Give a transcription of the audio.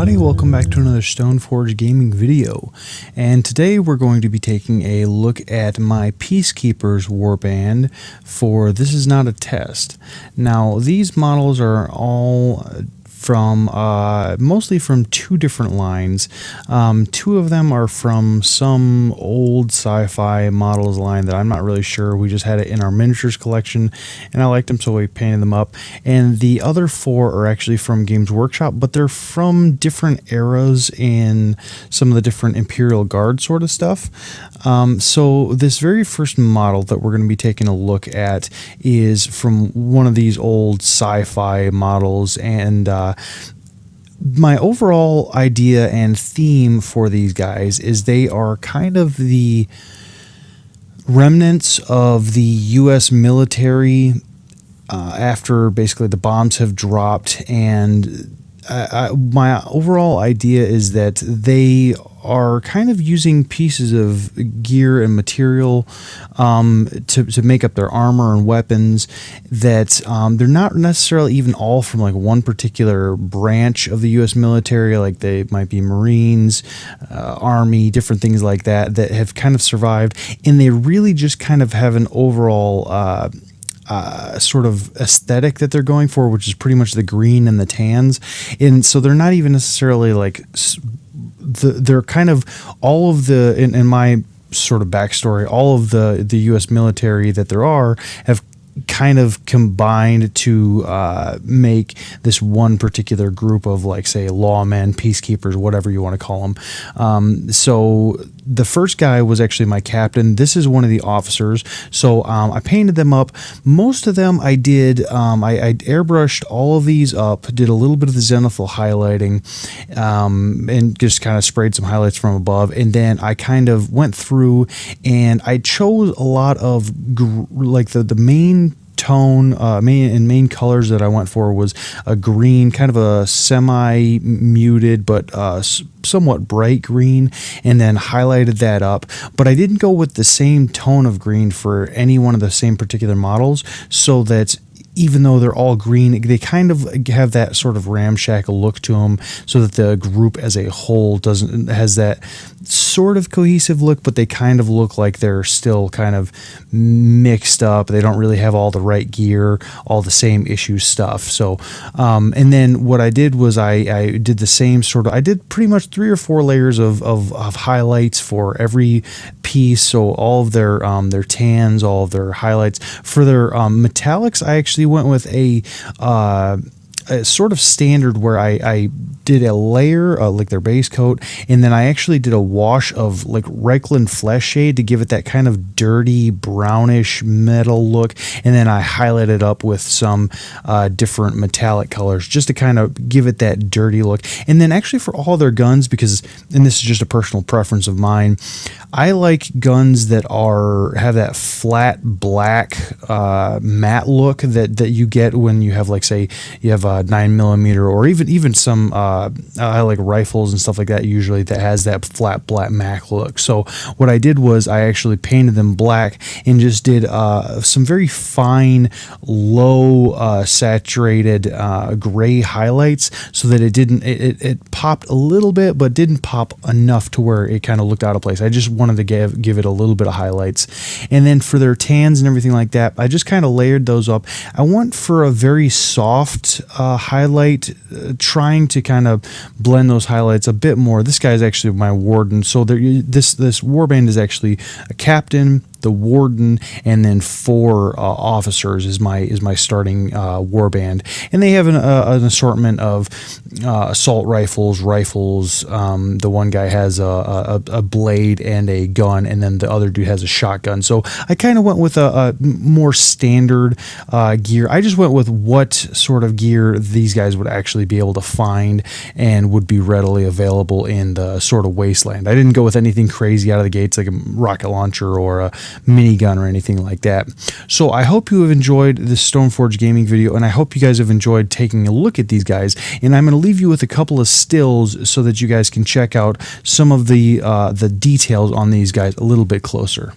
everybody, welcome back to another Stoneforge gaming video, and today we're going to be taking a look at my Peacekeeper's Warband for This Is Not a Test. Now these models are all from mostly from two different lines. Two of them are from some old sci-fi models line that I'm not really sure. We just had it in our miniatures collection and I liked them, so we painted them up. And the other four are actually from Games Workshop, but they're from different eras in some of the different Imperial Guard sort of stuff. So this very first model that we're going to be taking a look at is from one of these old sci-fi models, and my overall idea and theme for these guys is they are kind of the remnants of the U.S. military after basically the bombs have dropped, and my overall idea is that they are kind of using pieces of gear and material to make up their armor and weapons that they're not necessarily even all from like one particular branch of the U.S. military. Like they might be Marines, Army, different things like that that have kind of survived, and they really just kind of have an overall sort of aesthetic that they're going for, which is pretty much the green and the tans. And so they're not even necessarily like they're kind of all of the in my sort of backstory, all of the U.S. military that there are have kind of combined to make this one particular group of, like, say, lawmen, peacekeepers, whatever you want to call them. So the first guy was actually my captain. This is one of the officers. So I painted them up. Most of them I did, I airbrushed all of these up, did a little bit of the zenithal highlighting, and just kind of sprayed some highlights from above. And then I kind of went through and I chose a lot of like the main tone, main colors that I went for was a green, kind of a semi-muted but somewhat bright green, and then highlighted that up. But I didn't go with the same tone of green for any one of the same particular models, so that even though they're all green, they kind of have that sort of ramshackle look to them, so that the group as a whole has that sort of cohesive look, but they kind of look like they're still kind of mixed up. They don't really have all the right gear, all the same issue stuff. So, and then what I did was I did the same sort of, I did pretty much 3 or 4 layers of highlights for every piece. So all of their tans, all of their highlights. For their metallics, I actually went with a sort of standard where I did a layer, like their base coat, and then I actually did a wash of like Reikland flesh shade to give it that kind of dirty brownish metal look, and then I highlighted up with some different metallic colors just to kind of give it that dirty look. And then actually for all their guns, because, and this is just a personal preference of mine, I like guns that have that flat black matte look that you get when you have, like, say you have a 9mm, or even some I like rifles and stuff like that, usually that has that flat black matte look. So what I did was I actually painted them black and just did some very fine low saturated gray highlights, so that it popped a little bit but didn't pop enough to where it kind of looked out of place. I just wanted to give it a little bit of highlights. And then for their tans and everything like that, I just kind of layered those up. I went for a very soft highlight, trying to kind of blend those highlights a bit more. This guy is actually my warden. So this warband is actually a captain, the warden, and then 4 officers is my starting warband, and they have an assortment of assault rifles. The one guy has a blade and a gun, and then the other dude has a shotgun. So I kind of went with a more standard gear. I just went with what sort of gear these guys would actually be able to find and would be readily available in the sort of wasteland. I didn't go with anything crazy out of the gates like a rocket launcher or a minigun or anything like that. So I hope you have enjoyed this Stoneforge gaming video, and I hope you guys have enjoyed taking a look at these guys. And I'm going to leave you with a couple of stills so that you guys can check out some of the details on these guys a little bit closer.